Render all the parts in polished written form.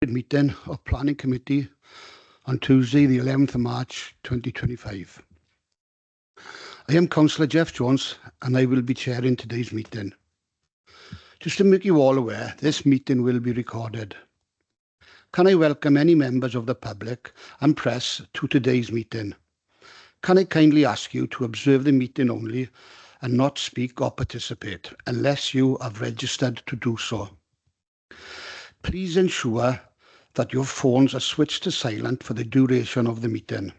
Meeting of Planning Committee on Tuesday, the 11th of March 2025. I am Councillor Jeff Jones and I will be chairing today's meeting. Just to make you all aware, this meeting will be recorded. Can I welcome any members of the public and press to today's meeting? Can I kindly ask you to observe the meeting only and not speak or participate unless you have registered to do so? Please ensure that your phones are switched to silent for the duration of the meeting.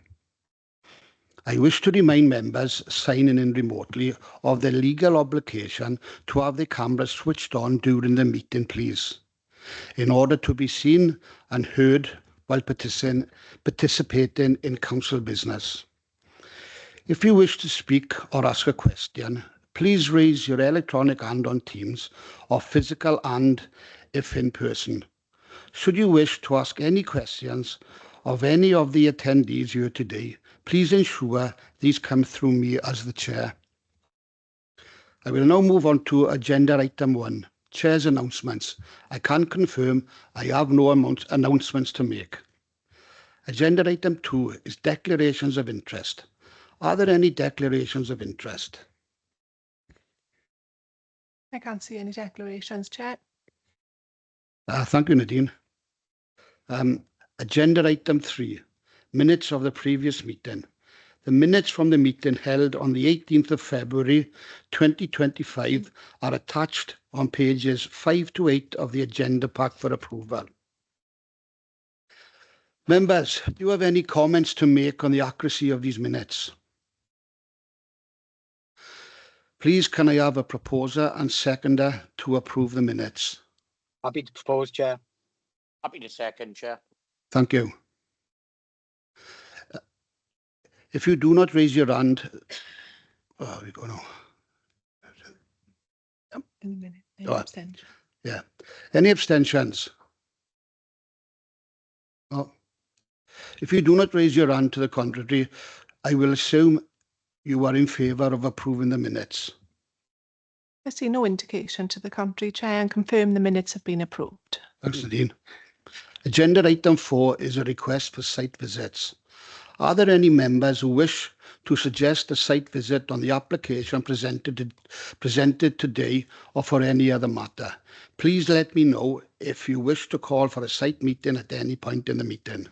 I wish to remind members signing in remotely of their legal obligation to have their cameras switched on during the meeting, please, in order to be seen and heard while participating in council business. If you wish to speak or ask a question, please raise your electronic hand on Teams or physical hand if in person. Should you wish to ask any questions of any of the attendees here today, please ensure these come through me as the chair. I will now move on to agenda item 1, Chair's announcements. I can confirm I have no announcements to make. Agenda item 2 is declarations of interest. Are there any declarations of interest? I can't see any declarations, Chair. Thank you, Nadine. Agenda item 3, minutes of the previous meeting. The minutes from the meeting held on the 18th of February 2025 are attached on pages 5 to 8 of the agenda pack for approval. Members, do you have any comments to make on the accuracy of these minutes? Please, can I have a proposer and seconder to approve the minutes? Happy to propose, Chair. Happy to second, Chair. Thank you. If you do not raise your hand, oh, we go now. Any abstention? Yeah. Any abstentions? No. If you do not raise your hand to the contrary, I will assume you are in favour of approving the minutes. I see no indication to the contrary, Chair, and confirm the minutes have been approved. Thanks, Nadine. Agenda item 4 is a request for site visits. Are there any members who wish to suggest a site visit on the application presented today or for any other matter? Please let me know if you wish to call for a site meeting at any point in the meeting.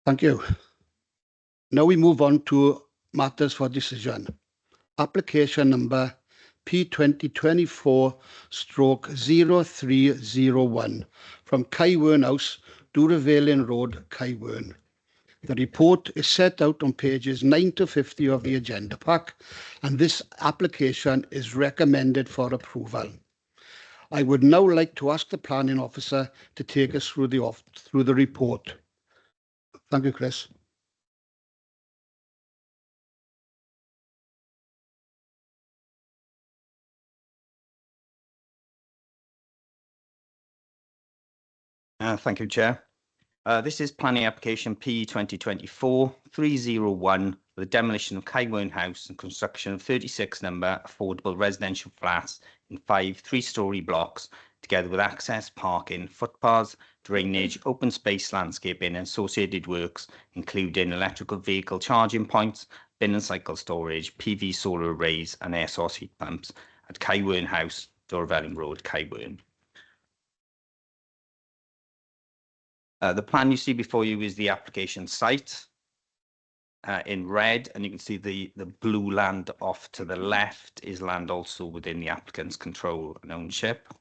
Thank you. Now we move on to matters for decision. Application number P2024/0301 from Kaiwern House, Duravelin Road, Kaiwern. The report is set out on pages 9 to 50 of the agenda pack, and this application is recommended for approval. I would now like to ask the planning officer to take us through the report. Thank you, Chris. Thank you, Chair. This is planning application P2024/301 for the demolition of Kaiwern House and construction of 36 number affordable residential flats in 5 three-storey blocks, together with access, parking, footpaths, drainage, open space landscaping and associated works, including electrical vehicle charging points, bin and cycle storage, PV solar arrays and air source heat pumps at Kaiwern House, Duravelin Road, Kaiwern. The plan you see before you is the application site in red, and you can see the blue land off to the left is land also within the applicant's control and ownership,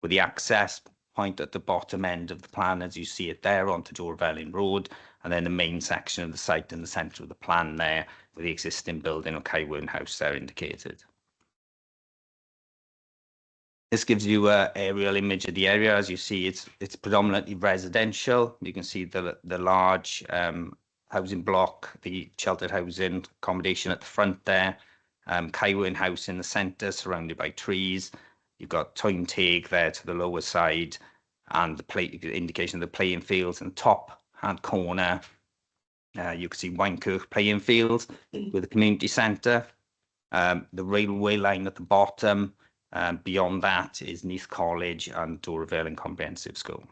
with the access point at the bottom end of the plan as you see it there onto Duravelin Road, and then the main section of the site in the centre of the plan there with the existing building of Kaiwern House there indicated. This gives you an aerial image of the area. As you see, it's predominantly residential. You can see the large housing block, the sheltered housing accommodation at the front there, Kaiwern House in the centre, surrounded by trees. You've got Toyn Teg there to the lower side, and the indication of the playing fields in the top hand corner. You can see Weinkirk playing field with the community centre. The railway line at the bottom, beyond that is Neath College and Doravale Comprehensive School.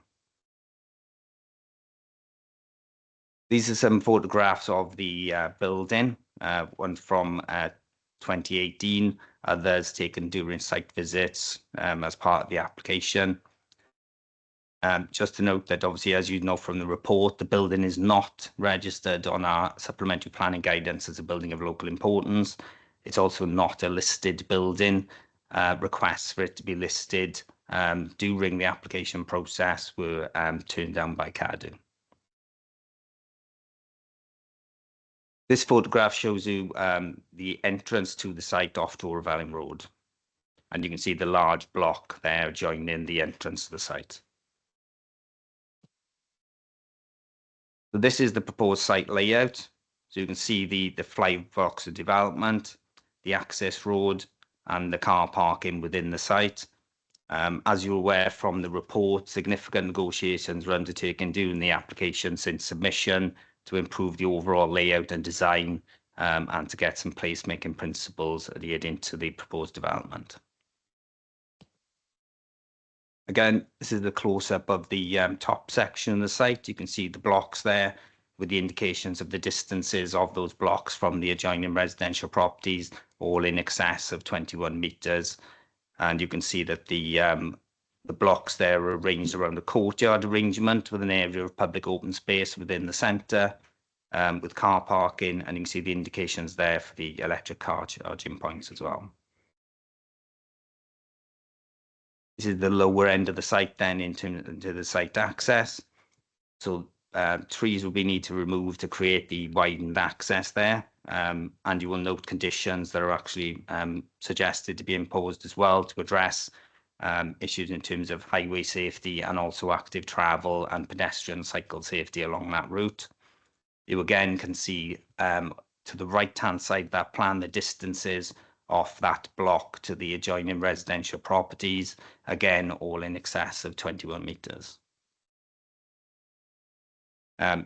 These are some photographs of the building, one from 2018, others taken during site visits as part of the application. Just to note that obviously, as you know from the report, the building is not registered on our supplementary planning guidance as a building of local importance. It's also not a listed building. Requests for it to be listed during the application process were turned down by CADU. This photograph shows you the entrance to the site off Doravale Road. And you can see the large block there joining the entrance to the site. So this is the proposed site layout. So you can see the fly box of development, the access road, and the car parking within the site. As you're aware from the report, significant negotiations were undertaken during the application since submission to improve the overall layout and design and to get some placemaking principles adhered into the proposed development. Again, this is the close-up of the top section of the site. You can see the blocks there with the indications of the distances of those blocks from the adjoining residential properties, all in excess of 21 metres. And you can see that the blocks there are arranged around a courtyard arrangement with an area of public open space within the centre with car parking. And you can see the indications there for the electric car charging points as well. This is the lower end of the site then into the site access. So trees will be need to remove to create the widened access there. And you will note conditions that are actually suggested to be imposed as well to address issues in terms of highway safety and also active travel and pedestrian cycle safety along that route. You again can see to the right-hand side of that plan, the distances off that block to the adjoining residential properties, again, all in excess of 21 metres.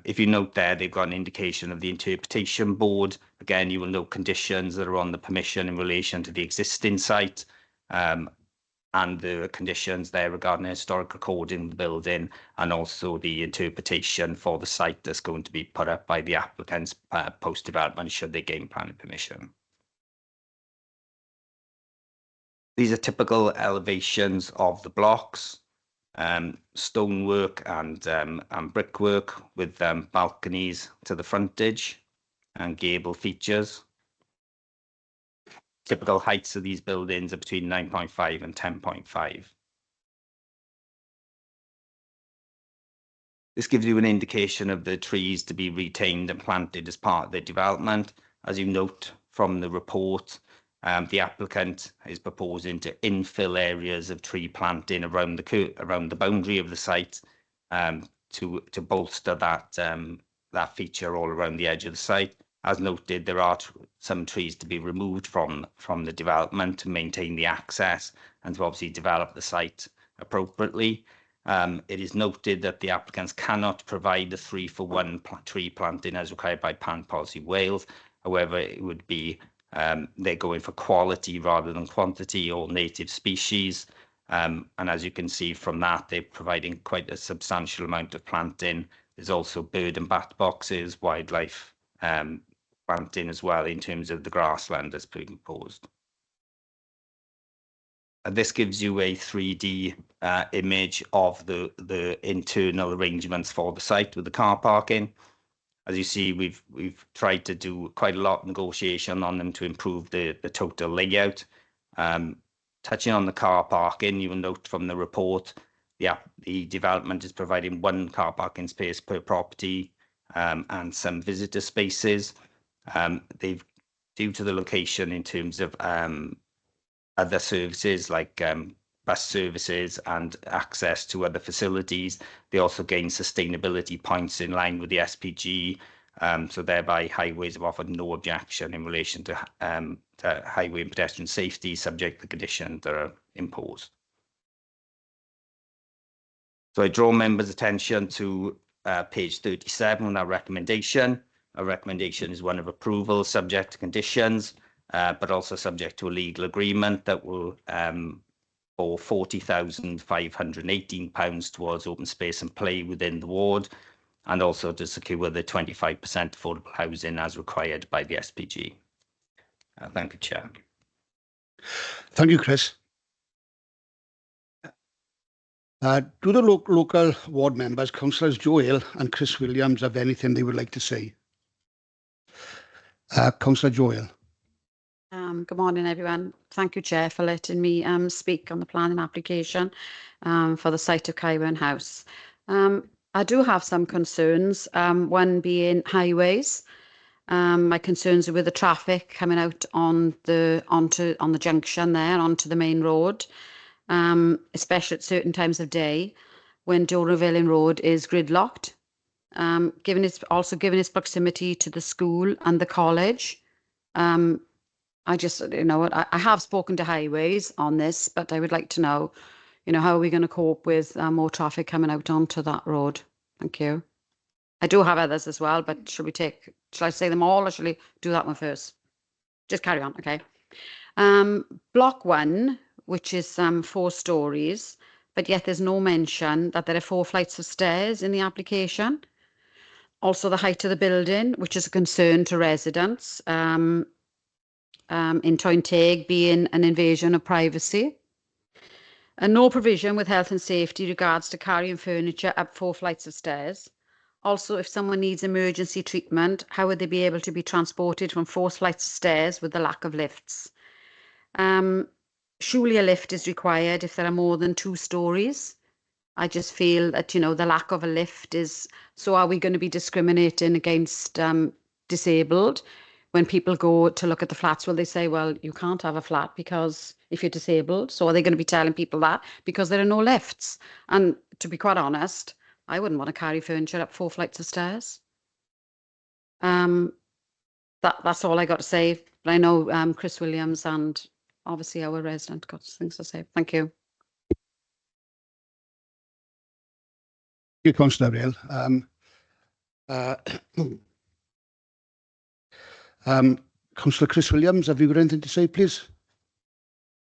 If you note there, they've got an indication of the interpretation board. Again, you will note conditions that are on the permission in relation to the existing site and the conditions there regarding the historic recording of the building and also the interpretation for the site that's going to be put up by the applicants post-development should they gain planning permission. These are typical elevations of the blocks, stonework and brickwork with balconies to the frontage and gable features. Typical heights of these buildings are between 9.5 and 10.5. This gives you an indication of the trees to be retained and planted as part of the development. As you note from the report, the applicant is proposing to infill areas of tree planting around the boundary of the site to bolster that feature all around the edge of the site. As noted, there are some trees to be removed from the development to maintain the access and to obviously develop the site appropriately. It is noted that the applicants cannot provide the 3-for-1 tree planting as required by Plan Policy Wales. However, it would be they're going for quality rather than quantity or native species. And as you can see from that, they're providing quite a substantial amount of planting. There's also bird and bat boxes, wildlife planting as well in terms of the grassland that's being proposed. And this gives you a 3D image of the internal arrangements for the site with the car parking. As you see, we've tried to do quite a lot of negotiation on them to improve the total layout. Touching on the car parking, you will note from the report, the development is providing 1 car parking space per property and some visitor spaces. Due to the location in terms of other services like bus services and access to other facilities, they also gain sustainability points in line with the SPG. So thereby highways have offered no objection in relation to highway and pedestrian safety subject to conditions that are imposed. So I draw members' attention to page 37 on our recommendation. Our recommendation is one of approval subject to conditions. but also subject to a legal agreement that will for £40,518 towards open space and play within the ward, and also to secure the 25% affordable housing as required by the SPG. Thank you, Chair. Thank you, Chris. Do the local ward members, Councillors Joel and Chris Williams, have anything they would like to say? Councillor Joel. Good morning, everyone. Thank you, Chair, for letting me speak on the planning application for the site of Kaiwen House. I do have some concerns, one being highways. My concerns are with the traffic coming out on the junction there, onto the main road, especially at certain times of day when Doravillin Road is gridlocked. Given its proximity to the school and the college, I just, I have spoken to highways on this, but I would like to know, how are we going to cope with more traffic coming out onto that road? Thank you. I do have others as well, but shall I say them all, or shall we do that one first? Just carry on, okay. Block 1, which is 4 stories, but yet there's no mention that there are 4 flights of stairs in the application. Also, the height of the building, which is a concern to residents, in Toynteg being an invasion of privacy. And no provision with health and safety regards to carrying furniture up 4 flights of stairs. Also, if someone needs emergency treatment, how would they be able to be transported from 4 flights of stairs with the lack of lifts? Surely a lift is required if there are more than 2 stories. I just feel that, the lack of a lift is, so are we going to be discriminating against disabled? When people go to look at the flats, will they say, well, you can't have a flat because if you're disabled? So are they going to be telling people that because there are no lifts? And to be quite honest, I wouldn't want to carry furniture up 4 flights of stairs. That's all I got to say. But I know Chris Williams and obviously our resident got things to say. Thank you. Thank you, Councillor Ariel. Councillor Chris Williams, have you got anything to say, please?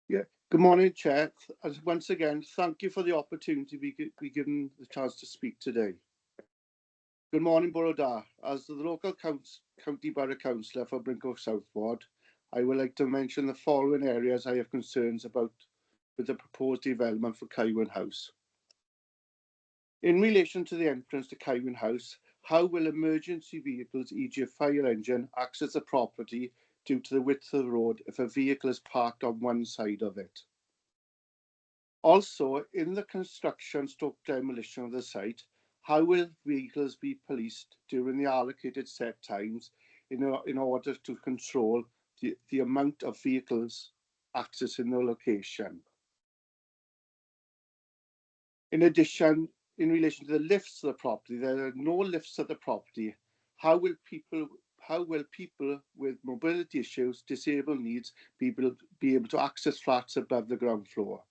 Yeah. Good morning, Chair. As once again, thank you for the opportunity to be given the chance to speak today. Good morning, Borough Da. As the local county borough councillor for Brinkhoff South Ward, I would like to mention the following areas I have concerns about with the proposed development for Kaiwen House. In relation to the entrance to Kaiwen House, how will emergency vehicles, e.g. a fire engine, access the property due to the width of the road if a vehicle is parked on one side of it? Also, in the construction / demolition of the site, how will vehicles be policed during the allocated set times in order to control the amount of vehicles accessing the location? In addition, in relation to the lifts of the property, there are no lifts at the property. How will people with mobility issues, disabled needs, be able to access flats above the ground floor?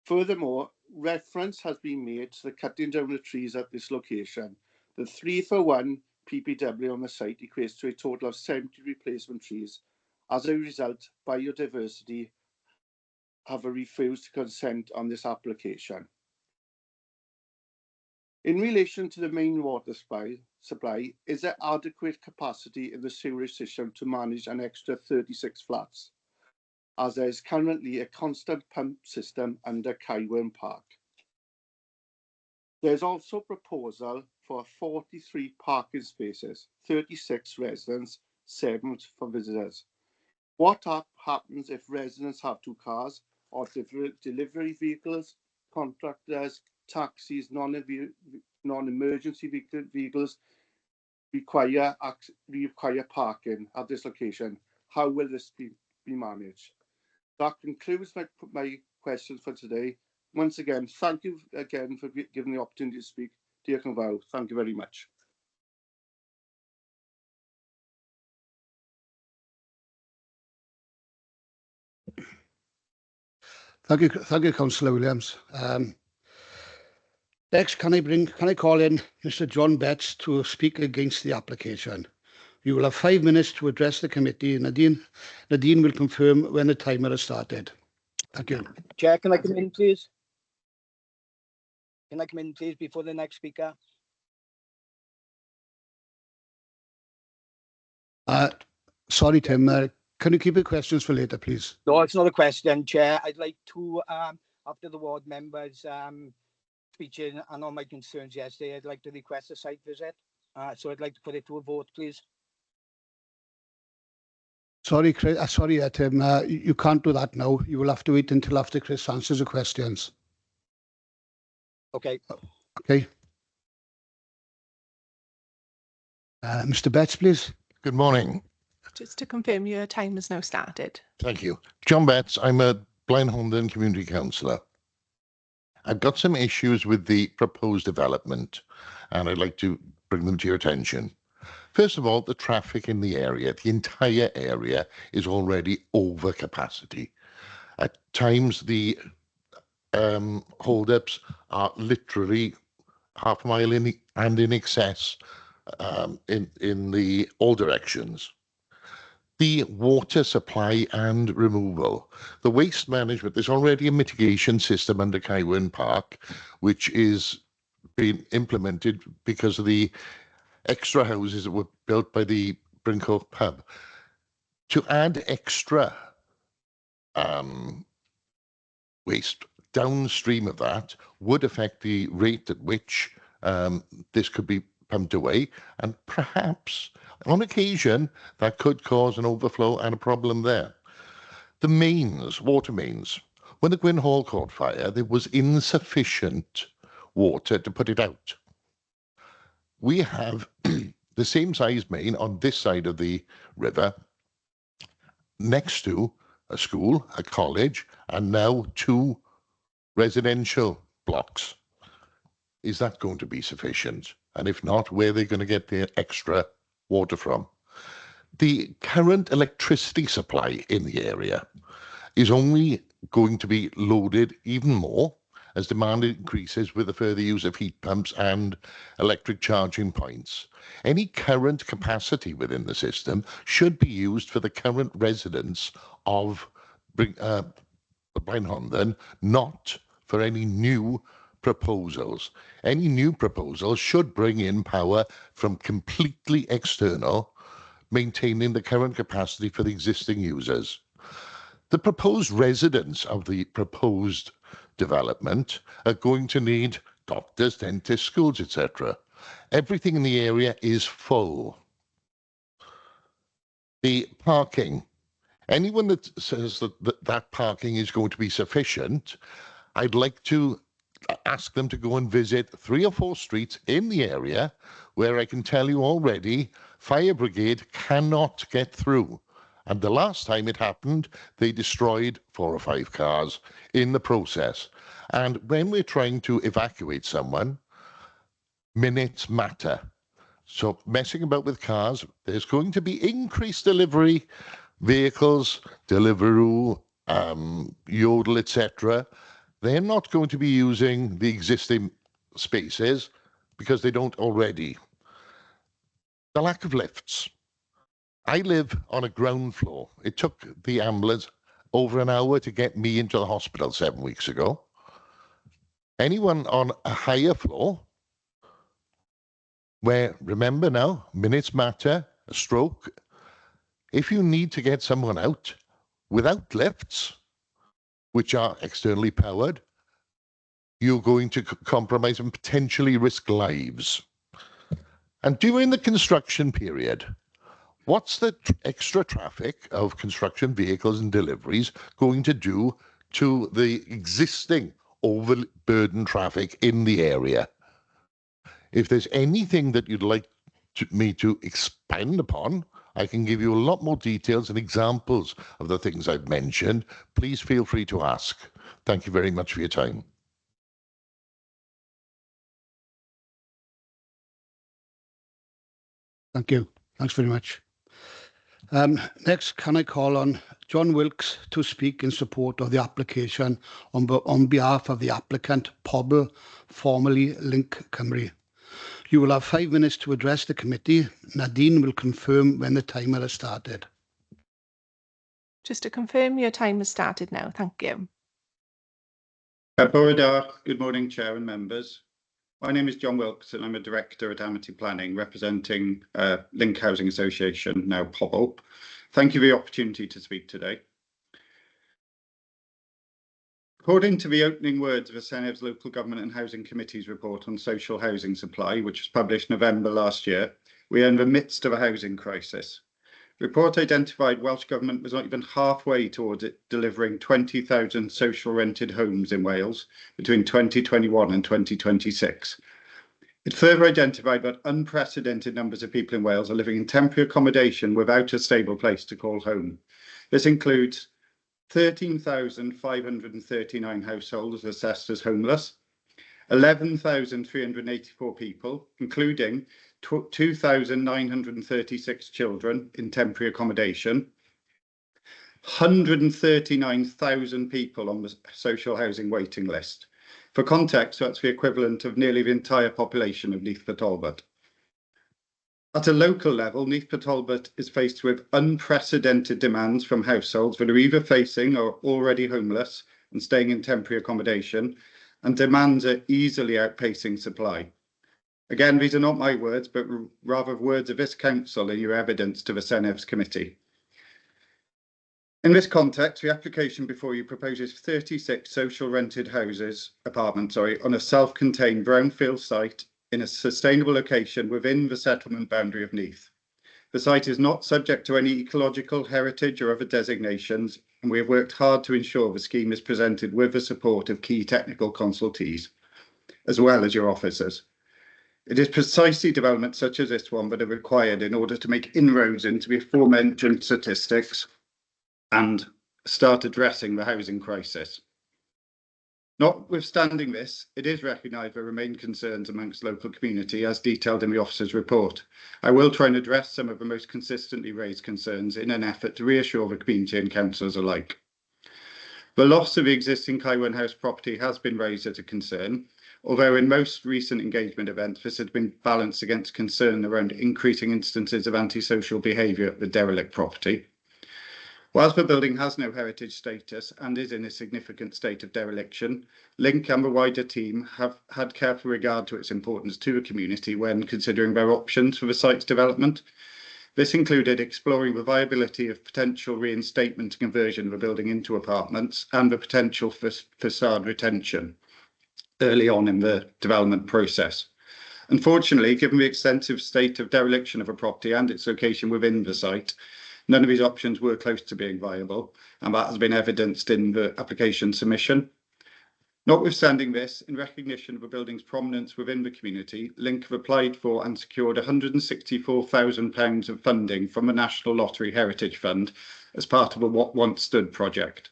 Furthermore, reference has been made to the cutting down of trees at this location. The 3-for-1 PPW on the site equates to a total of 70 replacement trees. As a result, biodiversity have refused to consent on this application. In relation to the main water supply, is there adequate capacity in the sewerage system to manage an extra 36 flats, as there is currently a constant pump system under Kaiwen Park? There is also proposal for 43 parking spaces, 36 residents, 7 for visitors. What happens if residents have 2 cars or delivery vehicles, contractors, taxis, non-emergency vehicles require parking at this location? How will this be managed? That concludes my questions for today. Once again, thank you again for giving the opportunity to speak. Diolch yn fawr. Thank you very much. Thank you, Councillor Williams. Next, can I call in Mr. John Betts to speak against the application? You will have 5 minutes to address the committee. Nadine will confirm when the timer has started. Thank you. Chair, can I come in, please? Can I come in, please, before the next speaker? Sorry, Tim. Can you keep your questions for later, please? No, it's not a question, Chair. I'd like to, after the ward members speaking and all my concerns yesterday, I'd like to request a site visit. So I'd like to put it to a vote, please. Sorry, Chris. Sorry, Tim. You can't do that now. You will have to wait until after Chris answers the questions. Okay. Okay. Mr. Betts, please. Good morning. Just to confirm, your time has now started. Thank you. John Betts, I'm a Blaen Hondon community councillor. I've got some issues with the proposed development and I'd like to bring them to your attention. First of all, the traffic in the area, the entire area is already over capacity. At times, the hold-ups are literally half a mile in and in excess in the all directions. The water supply and removal. The waste management, there's already a mitigation system under Kaiwen Park, which is being implemented because of the extra houses that were built by the Brincourt pub. To add extra waste downstream of that would affect the rate at which this could be pumped away, and perhaps on occasion that could cause an overflow and a problem there. The mains, water mains, when the Gwyn Hall caught fire, there was insufficient water to put it out. We have the same size main on this side of the river next to a school, a college, and now 2 residential blocks. Is that going to be sufficient? And if not, where are they going to get the extra water from? The current electricity supply in the area is only going to be loaded even more as demand increases with the further use of heat pumps and electric charging points. Any current capacity within the system should be used for the current residents of Blaen Hondon, not for any new proposals. Any new proposals should bring in power from completely external, maintaining the current capacity for the existing users. The proposed residents of the proposed development are going to need doctors, dentists, schools, etc. Everything in the area is full. The parking. Anyone that says that parking is going to be sufficient, I'd like to ask them to go and visit 3 or 4 streets in the area where I can tell you already fire brigade cannot get through. And the last time it happened, they destroyed 4 or 5 cars in the process. And when we're trying to evacuate someone, minutes matter. So messing about with cars, there's going to be increased delivery vehicles, Deliveroo, Yodel, etc. They're not going to be using the existing spaces because they don't already. The lack of lifts. I live on a ground floor. It took the ambulance over an hour to get me into the hospital 7 weeks ago. Anyone on a higher floor, where, remember now, minutes matter, a stroke, if you need to get someone out without lifts, which are externally powered, you're going to compromise and potentially risk lives. And during the construction period, what's the extra traffic of construction vehicles and deliveries going to do to the existing overburdened traffic in the area? If there's anything that you'd like me to expand upon, I can give you a lot more details and examples of the things I've mentioned. Please feel free to ask. Thank you very much for your time. Thank you. Thanks very much. Next, can I call on John Wilkes to speak in support of the application on behalf of the applicant, Pobl, formerly Link Cymru. You will have 5 minutes to address the committee. Nadine will confirm when the timer has started. Just to confirm, your time has started now. Thank you. Bore da. Good morning, Chair and members. My name is John Wilkinson. I'm a Director at Amity Planning, representing Link Housing Association, now Pobble. Thank you for the opportunity to speak today. According to the opening words of the Senev's Local Government and Housing Committee's report on social housing supply, which was published November last year, we are in the midst of a housing crisis. The report identified Welsh Government was not even halfway towards it delivering 20,000 social rented homes in Wales between 2021 and 2026. It further identified that unprecedented numbers of people in Wales are living in temporary accommodation without a stable place to call home. This includes 13,539 households assessed as homeless, 11,384 people, including 2,936 children in temporary accommodation, 139,000 people on the social housing waiting list. For context, that's the equivalent of nearly the entire population of Neath Talbot. At a local level, Neath Talbot is faced with unprecedented demands from households that are either facing or already homeless and staying in temporary accommodation, and demands are easily outpacing supply. Again, these are not my words, but rather words of this council in your evidence to the Senev's committee. In this context, the application before you proposes 36 social rented apartments, on a self-contained brownfield site in a sustainable location within the settlement boundary of Neath. The site is not subject to any ecological, heritage or other designations, and we have worked hard to ensure the scheme is presented with the support of key technical consultees, as well as your officers. It is precisely developments such as this one that are required in order to make inroads into the aforementioned statistics and start addressing the housing crisis. Notwithstanding this, it is recognised there remain concerns amongst the local community as detailed in the officer's report. I will try and address some of the most consistently raised concerns in an effort to reassure the community and councillors alike. The loss of the existing Kaiwen House property has been raised as a concern, although in most recent engagement events this has been balanced against concern around increasing instances of antisocial behaviour at the derelict property. Whilst the building has no heritage status and is in a significant state of dereliction, Link and the wider team have had careful regard to its importance to the community when considering their options for the site's development. This included exploring the viability of potential reinstatement and conversion of the building into apartments and the potential for facade retention early on in the development process. Unfortunately, given the extensive state of dereliction of a property and its location within the site, none of these options were close to being viable, and that has been evidenced in the application submission. Notwithstanding this, in recognition of the building's prominence within the community, Link have applied for and secured £164,000 of funding from the National Lottery Heritage Fund as part of a What Once Stood project.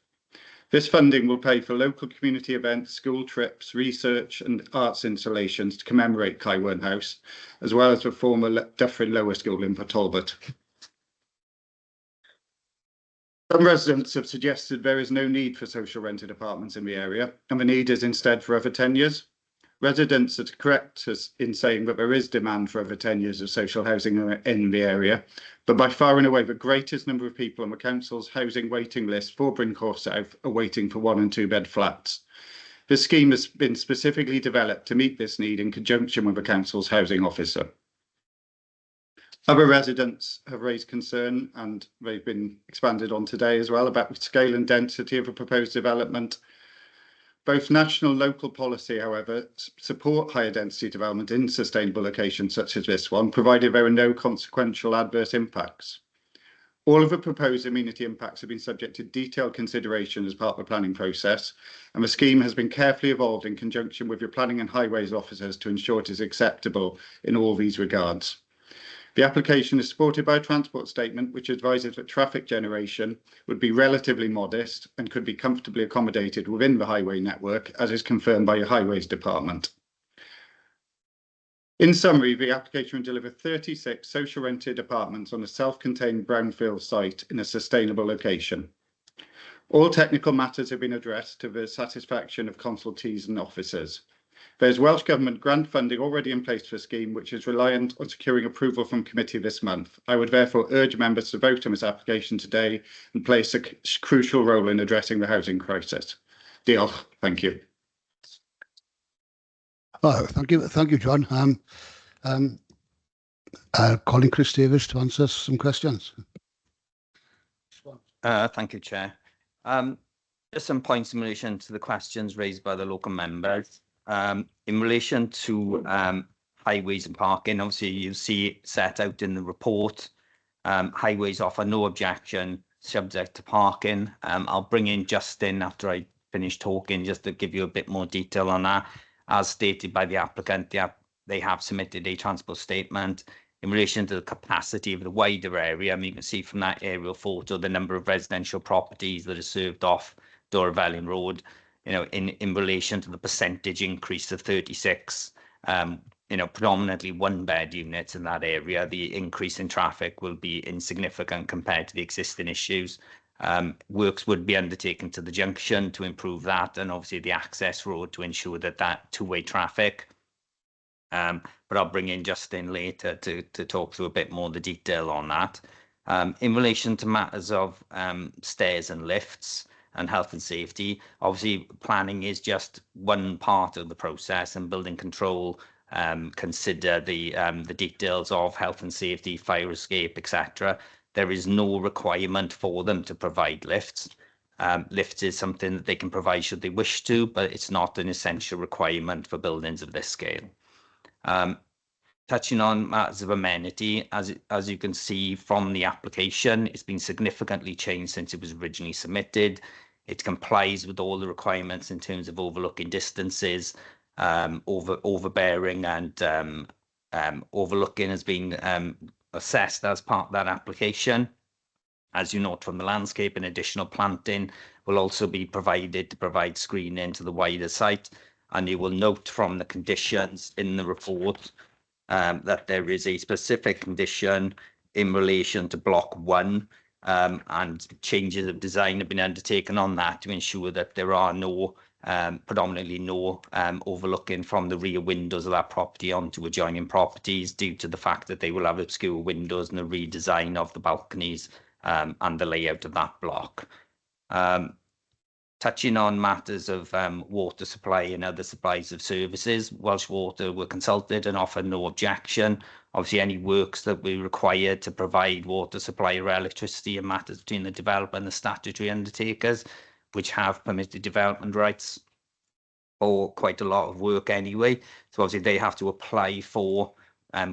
This funding will pay for local community events, school trips, research and arts installations to commemorate Kaiwen House, as well as the former Dyffryn Lower School in Talbot. Some residents have suggested there is no need for social rented apartments in the area, and the need is instead for over 10 years. Residents are correct in saying that there is demand for over 10 years of social housing in the area, but by far and away the greatest number of people on the council's housing waiting list for Bryncourt South are waiting for 1 and 2 bed flats. This scheme has been specifically developed to meet this need in conjunction with the council's housing officer. Other residents have raised concern, and they've been expanded on today as well, about the scale and density of a proposed development. Both national and local policy, however, support higher density development in sustainable locations such as this one, provided there are no consequential adverse impacts. All of the proposed amenity impacts have been subject to detailed consideration as part of the planning process, and the scheme has been carefully evolved in conjunction with your planning and highways officers to ensure it is acceptable in all these regards. The application is supported by a transport statement which advises that traffic generation would be relatively modest and could be comfortably accommodated within the highway network, as is confirmed by your highways department. In summary, the application will deliver 36 social rented apartments on a self-contained brownfield site in a sustainable location. All technical matters have been addressed to the satisfaction of consultees and officers. There's Welsh Government grant funding already in place for a scheme which is reliant on securing approval from committee this month. I would therefore urge members to vote on this application today and play a crucial role in addressing the housing crisis. Diolch. Thank you. Oh, thank you, John. Calling Chris Davis to answer some questions. Thank you, Chair. Just some points in relation to the questions raised by the local members. In relation to highways and parking, obviously you see set out in the report, highways offer no objection subject to parking. I'll bring in Justin after I finish talking just to give you a bit more detail on that. As stated by the applicant, they have submitted a transport statement in relation to the capacity of the wider area. I mean, you can see from that aerial photo the number of residential properties that are served off Doravellion Road, you know, in relation to the percentage increase to 36, you know, predominantly one-bed units in that area. The increase in traffic will be insignificant compared to the existing issues. Works would be undertaken to the junction to improve that, and obviously the access road to ensure that two-way traffic. But I'll bring in Justin later to talk through a bit more the detail on that. In relation to matters of stairs and lifts and health and safety, obviously planning is just one part of the process, and building control consider the details of health and safety, fire escape, etc. There is no requirement for them to provide lifts. Lifts is something that they can provide should they wish to, but it's not an essential requirement for buildings of this scale. Touching on matters of amenity, as you can see from the application, it's been significantly changed since it was originally submitted. It complies with all the requirements in terms of overlooking distances, overbearing and overlooking has been assessed as part of that application. As you note from the landscape, an additional planting will also be provided to provide screening to the wider site. And you will note from the conditions in the report that there is a specific condition in relation to block 1, and changes of design have been undertaken on that to ensure that there are no, predominantly no overlooking from the rear windows of that property onto adjoining properties, due to the fact that they will have obscure windows and a redesign of the balconies and the layout of that block. Touching on matters of water supply and other supplies of services, Welsh Water were consulted and offered no objection. Obviously, any works that we required to provide water supply or electricity are matters between the developer and the statutory undertakers, which have permitted development rights for quite a lot of work anyway. So obviously they have to apply for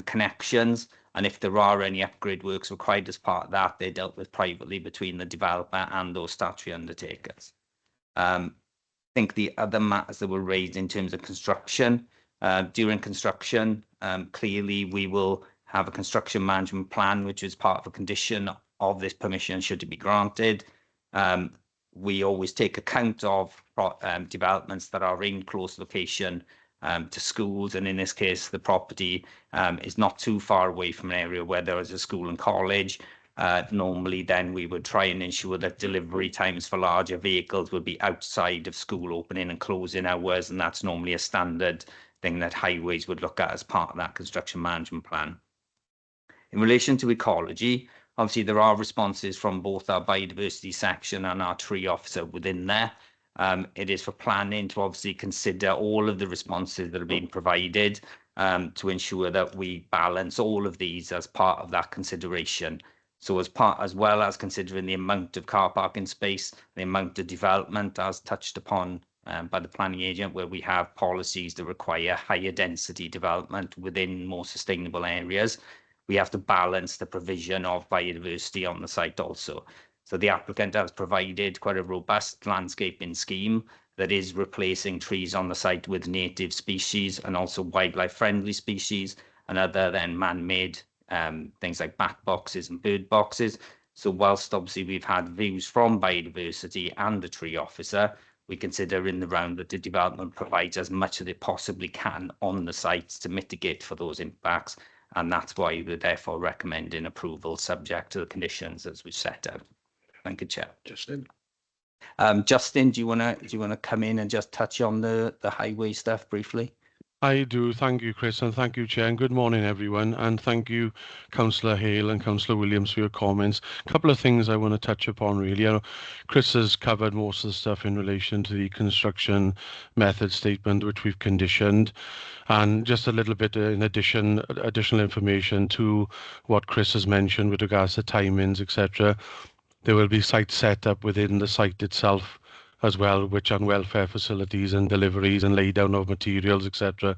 connections, and if there are any upgrade works required as part of that, they're dealt with privately between the developer and those statutory undertakers. I think the other matters that were raised in terms of construction, during construction, clearly we will have a construction management plan, which is part of a condition of this permission should it be granted. We always take account of developments that are in close location to schools, and in this case the property is not too far away from an area where there is a school and college. Normally then we would try and ensure that delivery times for larger vehicles would be outside of school opening and closing hours, and that's normally a standard thing that highways would look at as part of that construction management plan. In relation to ecology, obviously there are responses from both our biodiversity section and our tree officer within there. It is for planning to obviously consider all of the responses that are being provided to ensure that we balance all of these as part of that consideration. So as well as considering the amount of car parking space, the amount of development as touched upon by the planning agent, where we have policies that require higher density development within more sustainable areas, we have to balance the provision of biodiversity on the site also. So the applicant has provided quite a robust landscaping scheme that is replacing trees on the site with native species and also wildlife friendly species, and other than man-made things like bat boxes and bird boxes. So whilst obviously we've had views from biodiversity and the tree officer, we consider in the round that the development provides as much as it possibly can on the sites to mitigate for those impacts, and that's why we're therefore recommending approval subject to the conditions as we've set out. Thank you, Chair. Justin. Justin, do you wanna come in and just touch on the highway stuff briefly? I do. Thank you, Chris, and thank you, Chair, and good morning, everyone. And thank you, Councillor Hale and Councillor Williams, for your comments. A couple of things I want to touch upon, really. Chris has covered most of the stuff in relation to the construction method statement, which we've conditioned. And just a little bit in additional information to what Chris has mentioned with regards to timings, etc. There will be sites set up within the site itself as well, which on welfare facilities and deliveries and lay down of materials, etc.,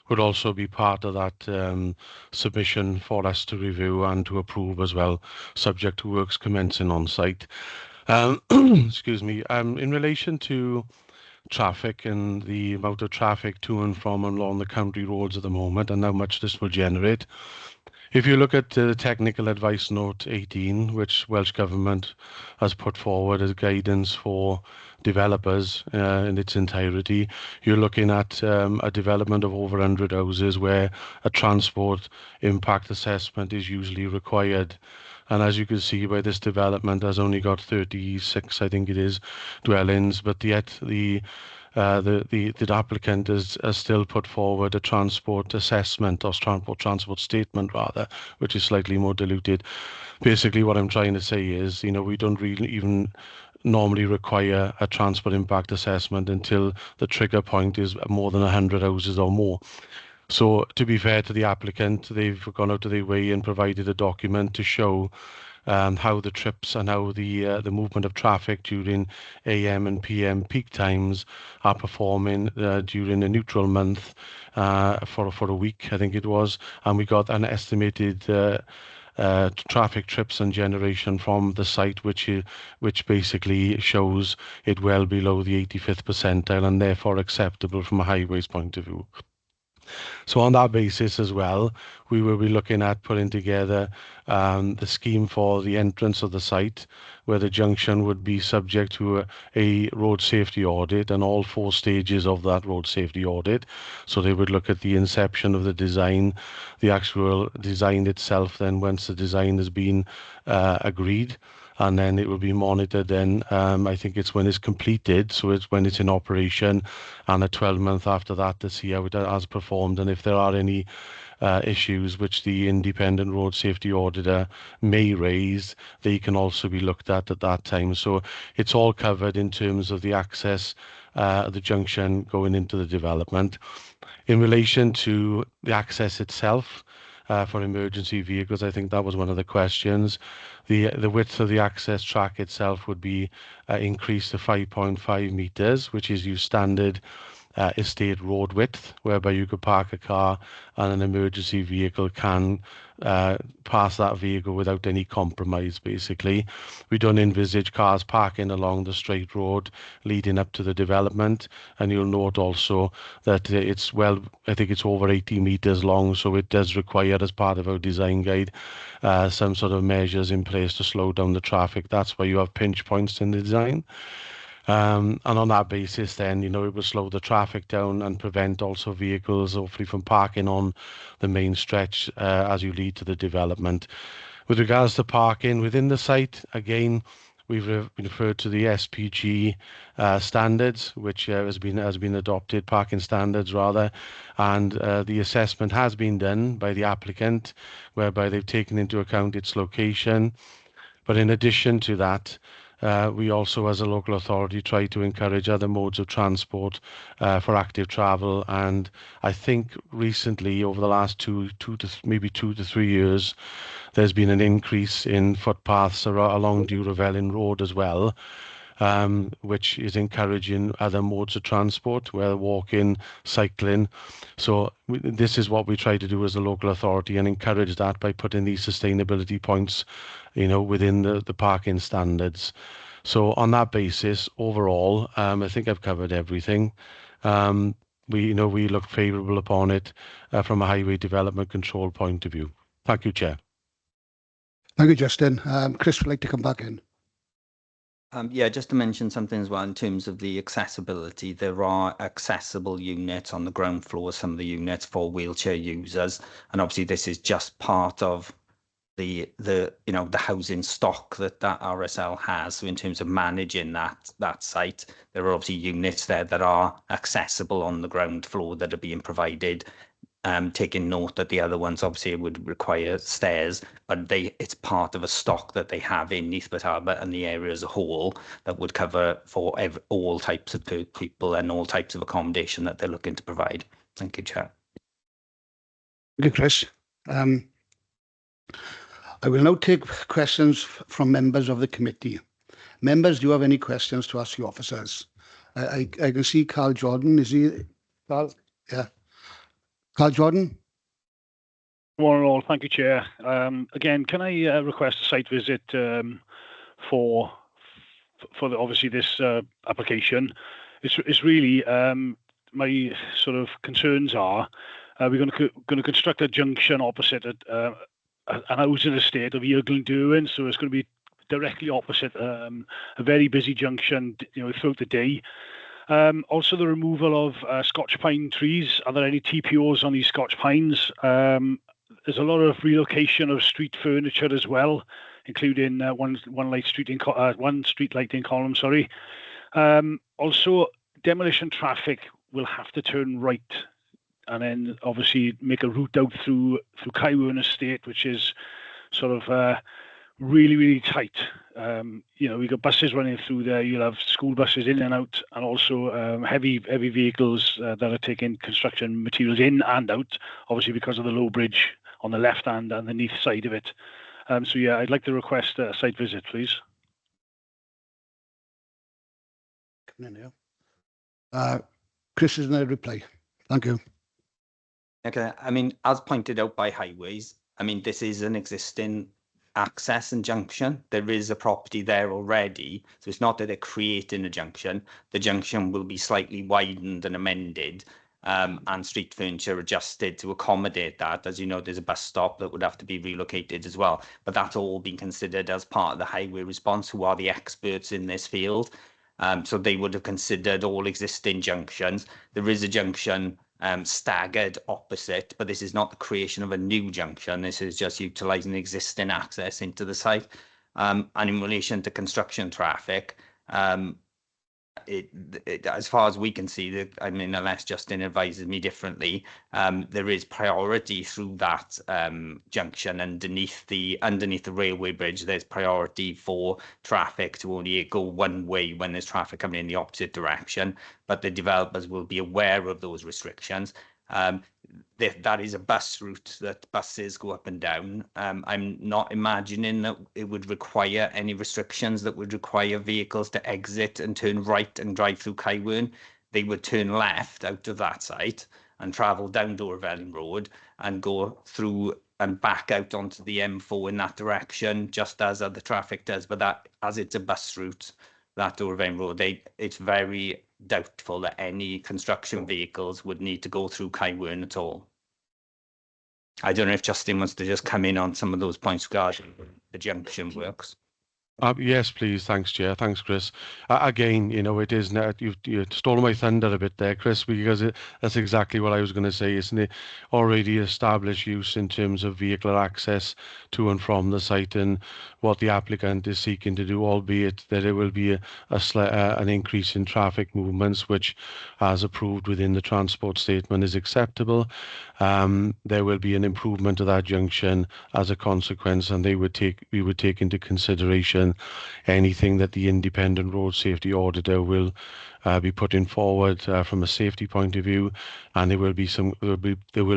would also be part of that submission for us to review and to approve as well, subject to works commencing on site. Excuse me. In relation to traffic and the amount of traffic to and from and along the county roads at the moment and how much this will generate, if you look at the technical advice note 18, which Welsh Government has put forward as guidance for developers in its entirety, you're looking at a development of over 100 houses where a transport impact assessment is usually required. And as you can see by this development has only got 36, I think it is, dwellings, but yet the applicant has still put forward a transport assessment or transport statement rather, which is slightly more diluted. Basically, what I'm trying to say is, we don't really even normally require a transport impact assessment until the trigger point is more than 100 houses or more. So to be fair to the applicant, they've gone out of their way and provided a document to show how the trips and how the movement of traffic during AM and PM peak times are performing during a neutral month for a week, I think it was, and we got an estimated traffic trips and generation from the site, which basically shows it well below the 85th percentile and therefore acceptable from a highways point of view. So on that basis as well, we will be looking at putting together the scheme for the entrance of the site, where the junction would be subject to a road safety audit and all 4 stages of that road safety audit. So they would look at the inception of the design, the actual design itself, then once the design has been agreed, and then it will be monitored then, I think it's when it's completed, so it's when it's in operation, and a 12-month after that to see how it has performed, and if there are any issues which the independent road safety auditor may raise, they can also be looked at that time. So it's all covered in terms of the access, the junction going into the development. In relation to the access itself, for emergency vehicles, I think that was one of the questions. The width of the access track itself would be increased to 5.5 meters, which is your standard estate road width, whereby you could park a car and an emergency vehicle can pass that vehicle without any compromise, basically. We don't envisage cars parking along the straight road leading up to the development, and you'll note also that it's, well, I think it's over 80 meters long, so it does require, as part of our design guide, some sort of measures in place to slow down the traffic. That's why you have pinch points in the design. And on that basis, then, it will slow the traffic down and prevent also vehicles, hopefully, from parking on the main stretch as you lead to the development. With regards to parking within the site, again, we've referred to the SPG standards, which has been adopted, parking standards rather, and the assessment has been done by the applicant, whereby they've taken into account its location. But in addition to that, we also, as a local authority, try to encourage other modes of transport for active travel. And I think recently, over the last maybe 2 to 3 years, there's been an increase in footpaths along Duravelin Road as well, which is encouraging other modes of transport, whether walking, cycling. So this is what we try to do as a local authority and encourage that by putting these sustainability points, within the parking standards. So on that basis, overall, I think I've covered everything. We look favourable upon it from a highway development control point of view. Thank you, Chair. Thank you, Justin. Chris would like to come back in. Yeah, just to mention something as well in terms of the accessibility. There are accessible units on the ground floor, some of the units for wheelchair users, and obviously this is just part of the housing stock that RSL has. So in terms of managing that site, there are obviously units there that are accessible on the ground floor that are being provided. Taking note that the other ones obviously would require stairs, but it's part of a stock that they have in Neath, Talbot and the area as a whole that would cover for all types of people and all types of accommodation that they're looking to provide. Thank you, Chair. Thank you, Chris. I will now take questions from members of the committee. Members, do you have any questions to ask the officers? I can see Carl Jordan. Is he? Carl? Yeah. Carl Jordan? Morning all. Thank you, Chair. Again, can I request a site visit for obviously this application? It's really my sort of concerns are we're going to construct a junction opposite an housing estate of Eagle and Derwent, so it's going to be directly opposite a very busy junction, throughout the day. Also, the removal of Scotch pine trees. Are there any TPOs on these Scotch pines? There's a lot of relocation of street furniture as well, including one street lighting column. Sorry. Also, demolition traffic will have to turn right, and then obviously make a route out through Kaiwan Estate, which is sort of really, really tight. We've got buses running through there. You'll have school buses in and out, and also heavy vehicles that are taking construction materials in and out, obviously because of the low bridge on the left hand and the Neath side of it. So yeah, I'd like to request a site visit, please. Come in here. Chris is in a reply. Thank you. Okay, I mean, as pointed out by Highways, I mean, this is an existing access and junction. There is a property there already, so it's not that they're creating a junction. The junction will be slightly widened and amended, and street furniture adjusted to accommodate that. As you know, there's a bus stop that would have to be relocated as well, but that's all been considered as part of the highway response, who are the experts in this field. So they would have considered all existing junctions. There is a junction staggered opposite, but this is not the creation of a new junction. This is just utilising existing access into the site. And in relation to construction traffic, as far as we can see, I mean, unless Justin advises me differently, there is priority through that junction underneath the railway bridge. There's priority for traffic to only go one way when there's traffic coming in the opposite direction, but the developers will be aware of those restrictions. That is a bus route that buses go up and down. I'm not imagining that it would require any restrictions that would require vehicles to exit and turn right and drive through Kaiwan. They would turn left out of that site and travel down Dorvelin Road and go through and back out onto the M4 in that direction, just as other traffic does. But that, as it's a bus route, that Dorvelin Road, it's very doubtful that any construction vehicles would need to go through Kaiwan at all. I don't know if Justin wants to just come in on some of those points regarding the junction works. Yes, please. Thanks, Chair. Thanks, Chris. Again, it is you've stolen my thunder a bit there, Chris, because that's exactly what I was going to say. Isn't it already established use in terms of vehicular access to and from the site, and what the applicant is seeking to do, albeit that it will be an increase in traffic movements, which, as approved within the transport statement, is acceptable. There will be an improvement to that junction as a consequence, and we would take into consideration anything that the independent road safety auditor will be putting forward from a safety point of view, and there will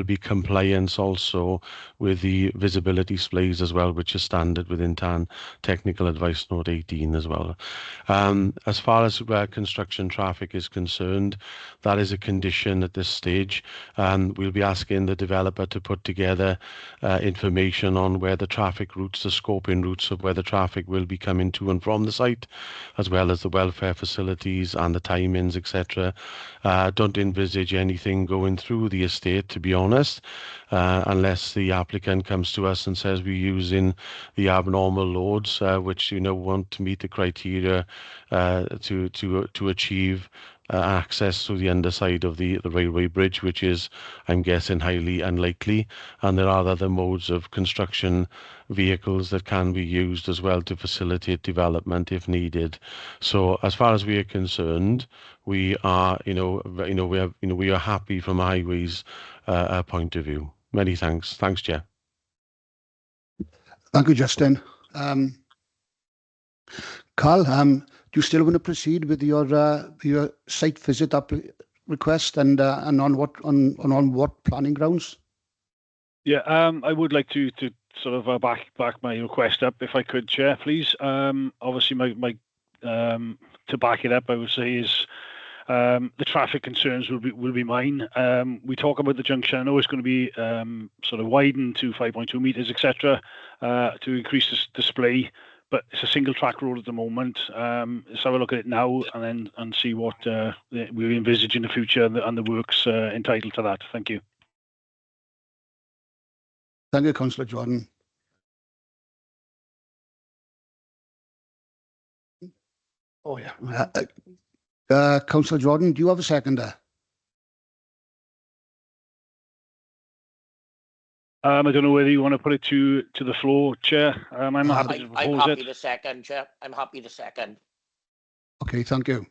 be compliance also with the visibility displays as well, which is standard within TAN Technical Advice Note 18 as well. As far as construction traffic is concerned, that is a condition at this stage. We'll be asking the developer to put together information on where the traffic routes, the scoping routes of where the traffic will be coming to and from the site, as well as the welfare facilities and the timings, etc. Don't envisage anything going through the estate, to be honest, unless the applicant comes to us and says we're using the abnormal loads, which won't meet the criteria to achieve access through the underside of the railway bridge, which is, I'm guessing, highly unlikely. And there are other modes of construction vehicles that can be used as well to facilitate development if needed. So as far as we are concerned, we are, we are happy from a highways point of view. Many thanks. Thanks, Chair. Thank you, Justin. Carl, do you still want to proceed with your site visit request and on what planning grounds? Yeah, I would like to sort of back my request up if I could, Chair, please. Obviously, my to back it up, I would say is the traffic concerns will be mine. We talk about the junction. I know it's going to be sort of widened to 5.2 meters, etc., to increase this display. But it's a single track road at the moment. Let's have a look at it now and see what we envisage in the future and the works entitled to that. Thank you. Thank you, Councillor Jordan. Oh yeah, Councillor Jordan, do you have a seconder? I don't know whether you want to put it to the floor, Chair. I'm happy to propose I'm happy it. to second, Chair. I'm happy to second. Okay, thank you.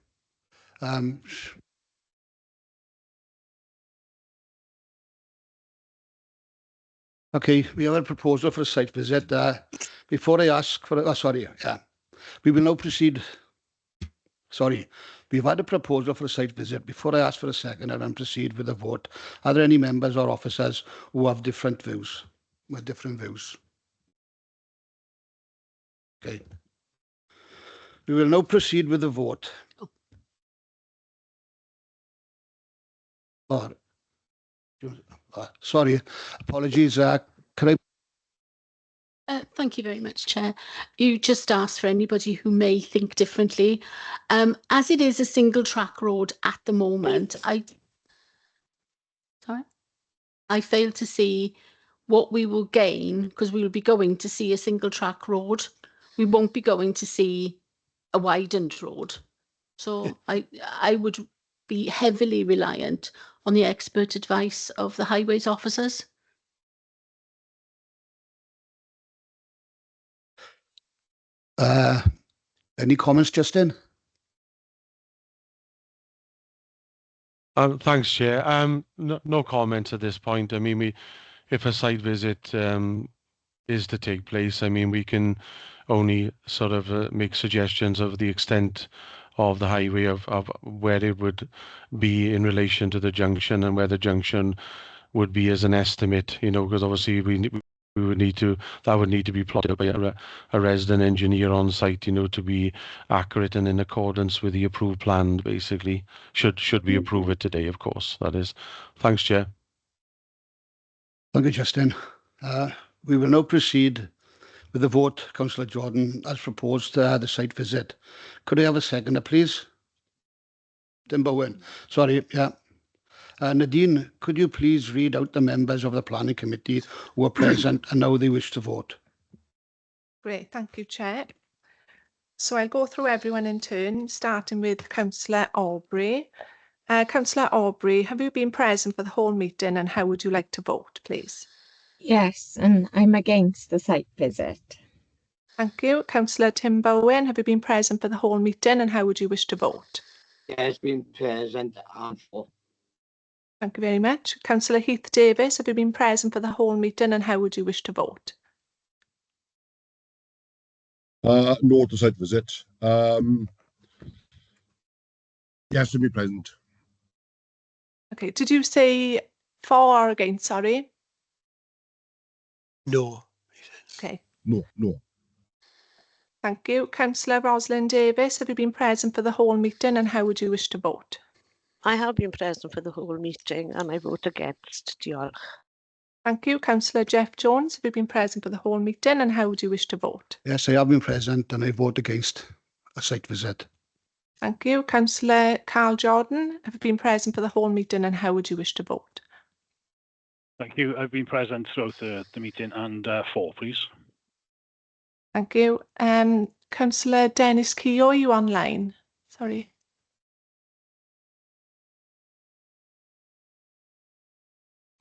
Okay, we have a proposal for a site visit. Before I ask for, we will now proceed. Sorry, we've had a proposal for a site visit. Before I ask for a second and proceed with a vote, are there any members or officers who have different views? With different views. Okay. We will now proceed with the vote. Sorry, apologies. Can I? Thank you very much, Chair. You just asked for anybody who may think differently. As it is a single track road at the moment, I fail to see what we will gain because we will be going to see a single track road. We won't be going to see a widened road. So I would be heavily reliant on the expert advice of the highways officers. Any comments, Justin? Thanks, Chair. No comments at this point. I mean, if a site visit is to take place, I mean, we can only sort of make suggestions of the extent of the highway of where it would be in relation to the junction and where the junction would be as an estimate, because obviously we would need to, that would need to be plotted by a resident engineer on site, to be accurate and in accordance with the approved plan, basically, should we approve it today, of course, that is. Thanks, Chair. Thank you, Justin. We will now proceed with the vote, Councillor Jordan, as proposed, the site visit. Could I have a seconder, please? Tim Bowen. Sorry, yeah. Nadine, could you please read out the members of the planning committee who are present and how they wish to vote? Great, thank you, Chair. So I'll go through everyone in turn, starting with Councillor Aubrey. Councillor Aubrey, have you been present for the whole meeting and how would you like to vote, please? Yes, and I'm against the site visit. Thank you. Councillor Tim Bowen, have you been present for the whole meeting and how would you wish to vote? Yes, been present and for. Thank you very much. Councillor Heath Davis, have you been present for the whole meeting and how would you wish to vote? No to site visit. Yes, to be present. Okay, did you say for or against, sorry? No. Okay. No. Thank you. Councillor Rosalind Davis, have you been present for the whole meeting and how would you wish to vote? I have been present for the whole meeting and I vote against. Diolch. Thank you. Councillor Jeff Jones, have you been present for the whole meeting and how would you wish to vote? Yes, I have been present and I vote against a site visit. Thank you. Councillor Carl Jordan, have you been present for the whole meeting and how would you wish to vote? Thank you. I've been present throughout the meeting and for, please. Thank you. Councillor Dennis Keogh, are you online? Sorry.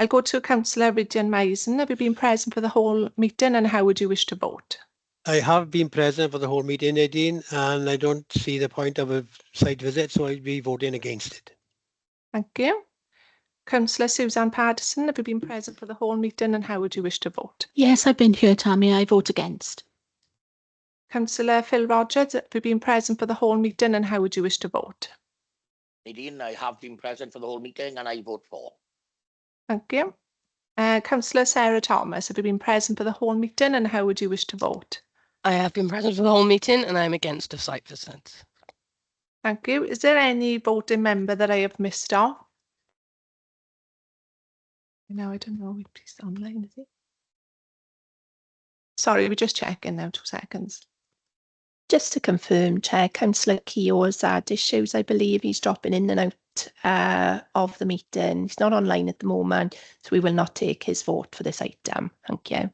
I'll go to Councillor Ridian Mason. Have you been present for the whole meeting and how would you wish to vote? I have been present for the whole meeting, Nadine, and I don't see the point of a site visit, so I'd be voting against it. Thank you. Councillor Suzanne Paterson, have you been present for the whole meeting and how would you wish to vote? Yes, I've been here, Tammy. I vote against. Councillor Phil Rogers, have you been present for the whole meeting and how would you wish to vote? Nadine, I have been present for the whole meeting and I vote for. Thank you. Councillor Sarah Thomas, have you been present for the whole meeting and how would you wish to vote? I have been present for the whole meeting and I'm against a site visit. Thank you. Is there any voting member that I have missed off? No, I don't know if he's online, is he? Sorry, we're just checking now, 2 seconds. Just to confirm, Chair, Councillor Keogh has had issues. I believe he's dropping in and out of the meeting. He's not online at the moment, so we will not take his vote for this item. Thank you.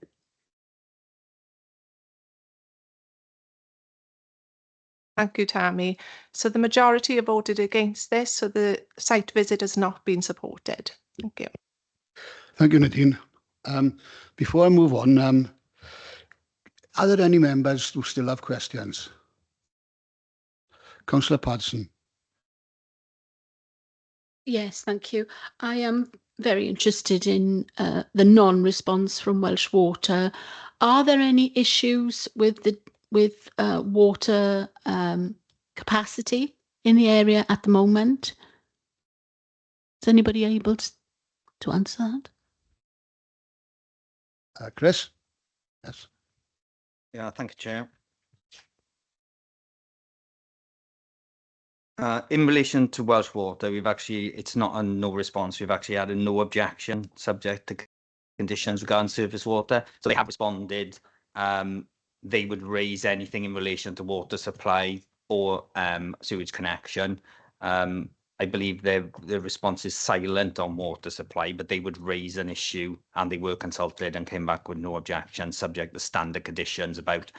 Thank you, Tammy. So the majority have voted against this, so the site visit has not been supported. Thank you. Thank you, Nadine. Before I move on, are there any members who still have questions? Councillor Paterson. Yes, thank you. I am very interested in the non-response from Welsh Water. Are there any issues with the water capacity in the area at the moment? Is anybody able to answer that? Chris? Yes. Yeah, thank you, Chair. In relation to Welsh Water, it's not a no response. We've actually had a no objection subject to conditions regarding surface water. So they have responded. They would raise anything in relation to water supply or sewage connection. I believe their response is silent on water supply, but they would raise an issue and they were consulted and came back with no objection subject to standard conditions about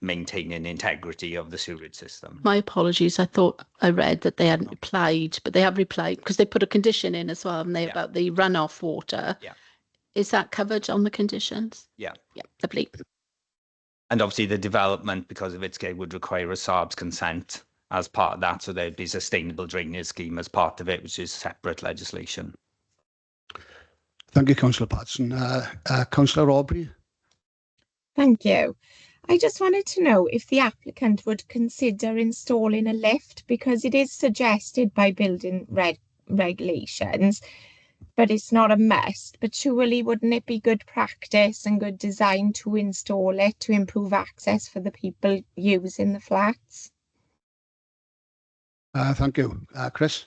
maintaining integrity of the sewerage system. My apologies. I thought I read that they hadn't replied, but they have replied because they put a condition in as well, haven't they, about the runoff water? Yeah. Is that covered on the conditions? Yeah. Yeah, lovely. And obviously the development, because of its scale, would require a SARB's consent as part of that. So there'd be a sustainable drainage scheme as part of it, which is separate legislation. Thank you, Councillor Paterson. Councillor Aubrey. Thank you. I just wanted to know if the applicant would consider installing a lift, because it is suggested by building regulations, but it's not a must. But surely wouldn't it be good practice and good design to install it to improve access for the people using the flats? Thank you. Chris?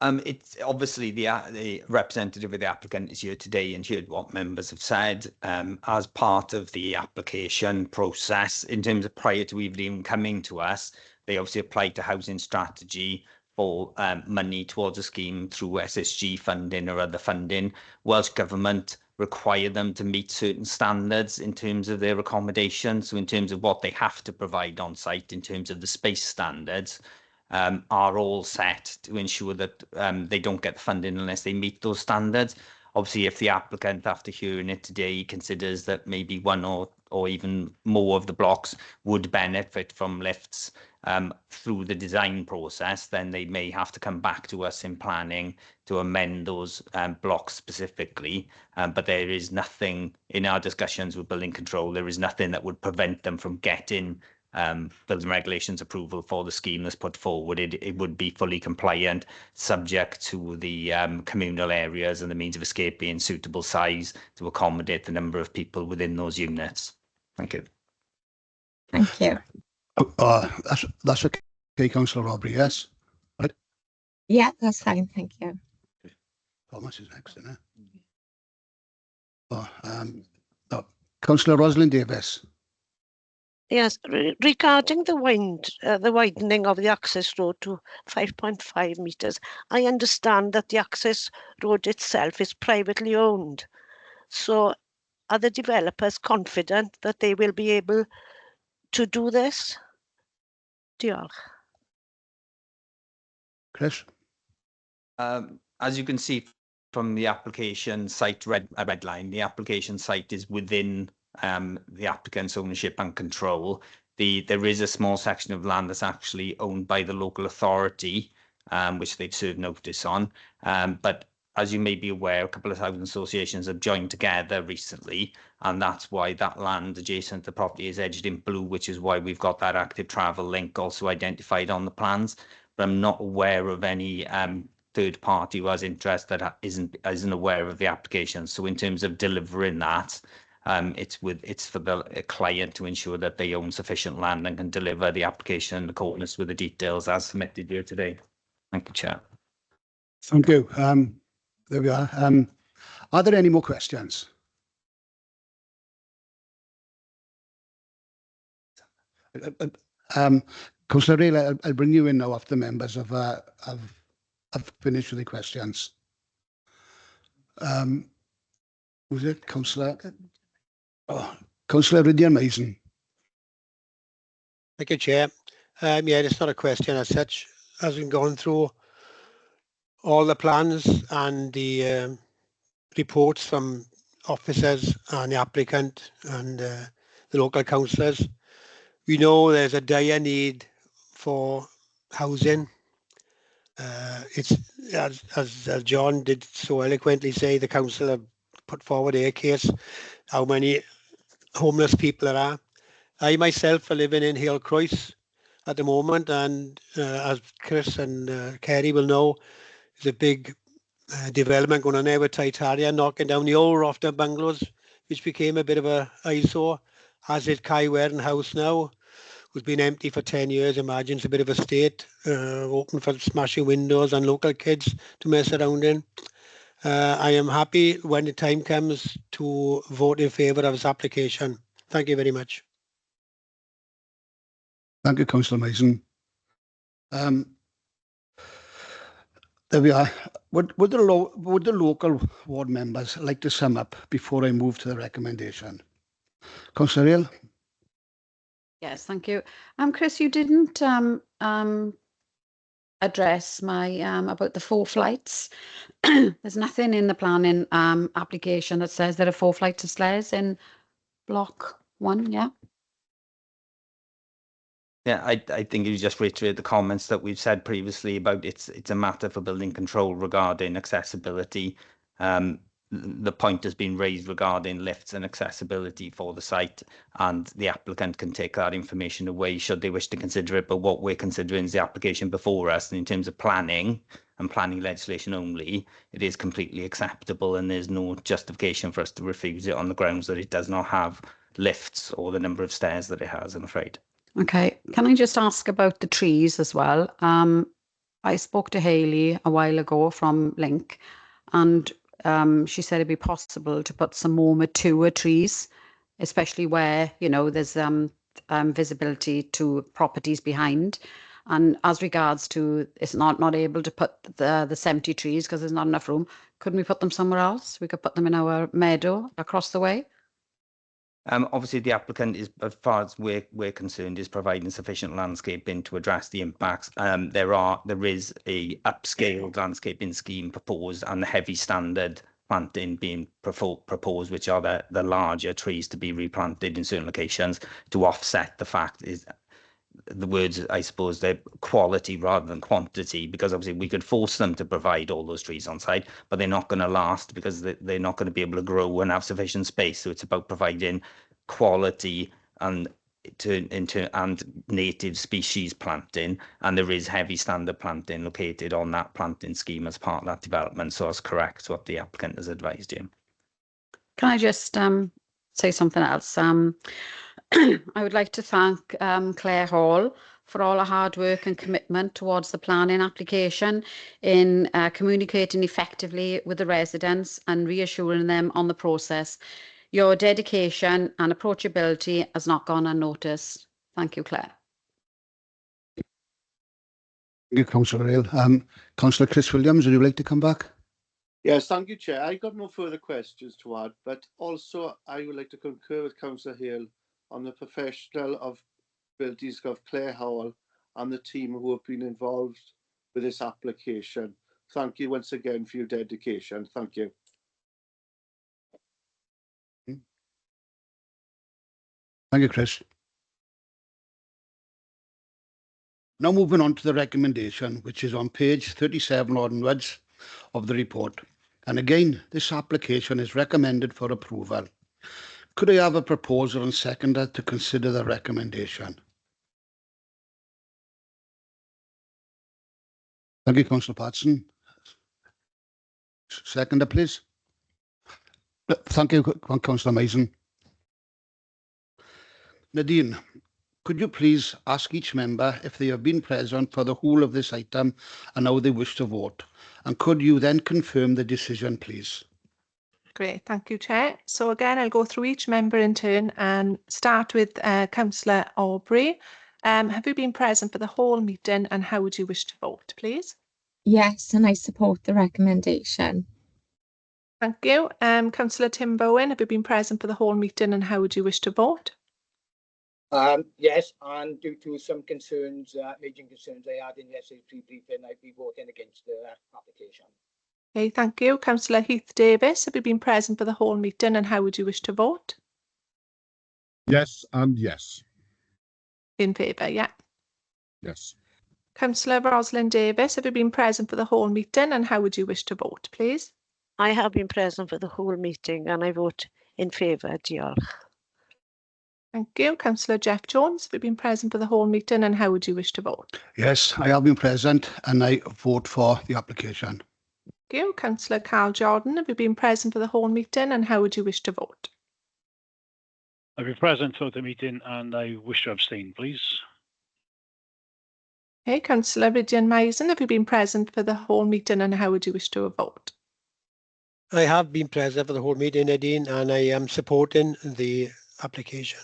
It's obviously the representative of the applicant is here today and heard what members have said. As part of the application process, in terms of prior to even coming to us, they obviously applied to housing strategy for money towards a scheme through SSG funding or other funding. Welsh Government require them to meet certain standards in terms of their accommodation. So in terms of what they have to provide on site, in terms of the space standards, are all set to ensure that they don't get the funding unless they meet those standards. Obviously, if the applicant, after hearing it today, considers that maybe one or even more of the blocks would benefit from lifts through the design process, then they may have to come back to us in planning to amend those blocks specifically. But there is nothing in our discussions with building control, there is nothing that would prevent them from getting building regulations approval for the scheme that's put forward. It would be fully compliant, subject to the communal areas and the means of escape being suitable size to accommodate the number of people within those units. Thank you. Thank you. That's okay, Councillor Aubrey, yes? Right? Yeah, that's fine. Thank you. Thomas is next, isn't it? Councillor Rosalind Davis. Yes, regarding the widening of the access road to 5.5 metres, I understand that the access road itself is privately owned. So are the developers confident that they will be able to do this? Diolch. Chris? as you can see from the application site red line, the application site is within the applicant's ownership and control. There is a small section of land that's actually owned by the local authority, which they've served notice on. But as you may be aware, a couple of housing associations have joined together recently, and that's why that land adjacent to the property is edged in blue, which is why we've got that active travel link also identified on the plans. But I'm not aware of any third party who has interest that isn't aware of the application. So in terms of delivering that, it's for the client to ensure that they own sufficient land and can deliver the application in accordance with the details as submitted here today. Thank you, Chair. Thank you. There we are. Are there any more questions? Councillor Rayl, I'll bring you in now after the members have finished with the questions. Was it Councillor? Oh, Councillor Rydian Mason. Thank you, Chair. Yeah, it's not a question as such. As we've gone through all the plans and the reports from officers and the applicant and the local councillors, we know there's a dire need for housing. It's as John did so eloquently say, the council have put forward a case how many homeless people there are. I myself are living in Hale Croyce at the moment, and as Chris and Kerry will know, there's a big development going on there with Titaria knocking down the old Rofter bungalows, which became a bit of a eyesore, as is Kaiwen House now, who's been empty for 10 years. Imagine it's a bit of a state, open for smashing windows and local kids to mess around in. I am happy when the time comes to vote in favour of this application. Thank you very much. Thank you, Councillor Mason. There we are. Would the local ward members like to sum up before I move to the recommendation? Councillor Rayl? Yes, thank you. Chris, you didn't address my about the 4 flights. There's nothing in the planning application that says there are 4 flights of stairs in block 1, yeah? Yeah, I think you just reiterate the comments that we've said previously about it's a matter for building control regarding accessibility. The point has been raised regarding lifts and accessibility for the site, and the applicant can take that information away should they wish to consider it. But what we're considering is the application before us, and in terms of planning and planning legislation only, it is completely acceptable, and there's no justification for us to refuse it on the grounds that it does not have lifts or the number of stairs that it has, I'm afraid. Okay, can I just ask about the trees as well? I spoke to Hayley a while ago from Link, and she said it'd be possible to put some more mature trees, especially where, you know, there's visibility to properties behind. And as regards to it's not able to put the 70 trees because there's not enough room, couldn't we put them somewhere else? We could put them in our meadow across the way. Obviously, the applicant is, as far as we're concerned, is providing sufficient landscaping to address the impacts. There is a upscaled landscaping scheme proposed, and the heavy standard planting being proposed, which are the larger trees to be replanted in certain locations to offset the fact is the words, I suppose, they're quality rather than quantity, because obviously we could force them to provide all those trees on site, but they're not going to last because they're not going to be able to grow and have sufficient space. So it's about providing quality and native species planting, and there is heavy standard planting located on that planting scheme as part of that development. So that's correct what the applicant has advised you. Can I just say something else? I would like to thank Claire Hall for all her hard work and commitment towards the planning application in communicating effectively with the residents and reassuring them on the process. Your dedication and approachability has not gone unnoticed. Thank you, Claire. Thank you, Councillor Rayl. Councillor Chris Williams, would you like to come back? Yes, thank you, Chair. I got no further questions to add, but also I would like to concur with Councillor Hale on the professional abilities of Claire Howell and the team who have been involved with this application. Thank you once again for your dedication. Thank you. Thank you, Chris. Now moving on to the recommendation, which is on page 37 onwards of the report. And again, this application is recommended for approval. Could I have a proposer and seconder to consider the recommendation? Thank you, Councillor Patson. Seconder, please. Thank you, Councillor Mason. Nadine, could you please ask each member if they have been present for the whole of this item and how they wish to vote? And could you then confirm the decision, please? Great, thank you, Chair. So again, I'll go through each member in turn and start with Councillor Aubrey. Have you been present for the whole meeting and how would you wish to vote, please? Yes, and I support the recommendation. Thank you. Councillor Tim Bowen, have you been present for the whole meeting and how would you wish to vote? Yes, and due to some concerns, major concerns I had in yesterday's pre-briefing, I'd be voting against the application. Okay, thank you. Councillor Heath Davis, have you been present for the whole meeting and how would you wish to vote? Yes and yes. In favour, yeah. Yes. Councillor Rosalind Davis, have you been present for the whole meeting and how would you wish to vote, please? I have been present for the whole meeting and I vote in favour. Diolch. Thank you. Councillor Jeff Jones, have you been present for the whole meeting and how would you wish to vote? Yes, I have been present and I vote for the application. Thank you. Councillor Carl Jordan, have you been present for the whole meeting and how would you wish to vote? I've been present for the meeting and I wish to abstain, please. Okay, Councillor Ridian Mason, have you been present for the whole meeting and how would you wish to vote? I have been present for the whole meeting, Nadine, and I am supporting the application.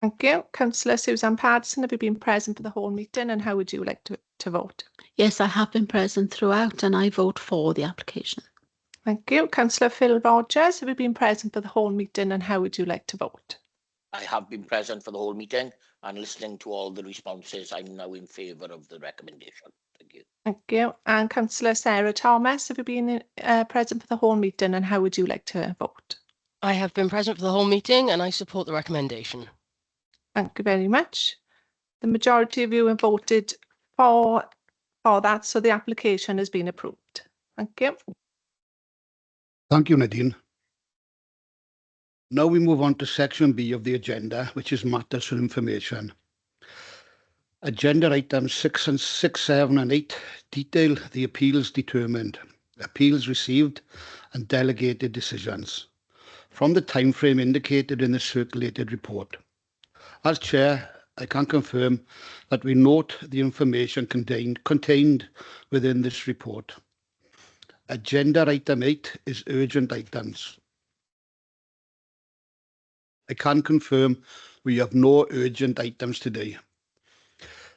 Thank you. Councillor Susan Patterson, have you been present for the whole meeting and how would you like to vote? Yes, I have been present throughout and I vote for the application. Thank you. Councillor Phil Rogers, have you been present for the whole meeting and how would you like to vote? I have been present for the whole meeting and listening to all the responses. I'm now in favour of the recommendation. Thank you. Thank you. And Councillor Sarah Thomas, have you been present for the whole meeting and how would you like to vote? I have been present for the whole meeting and I support the recommendation. Thank you very much. The majority of you have voted for that, so the application has been approved. Thank you. Thank you, Nadine. Now we move on to section B of the agenda, which is matters for information. Agenda items 6, 7 and 8 detail the appeals determined, appeals received and delegated decisions from the time frame indicated in the circulated report. As Chair, I can confirm that we note the information contained within this report. Agenda item 8 is urgent items. I can confirm we have no urgent items today.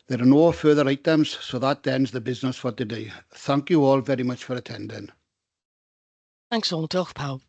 There are no further items, so that ends the business for today. Thank you all very much for attending. Thanks all. Diolch pawb.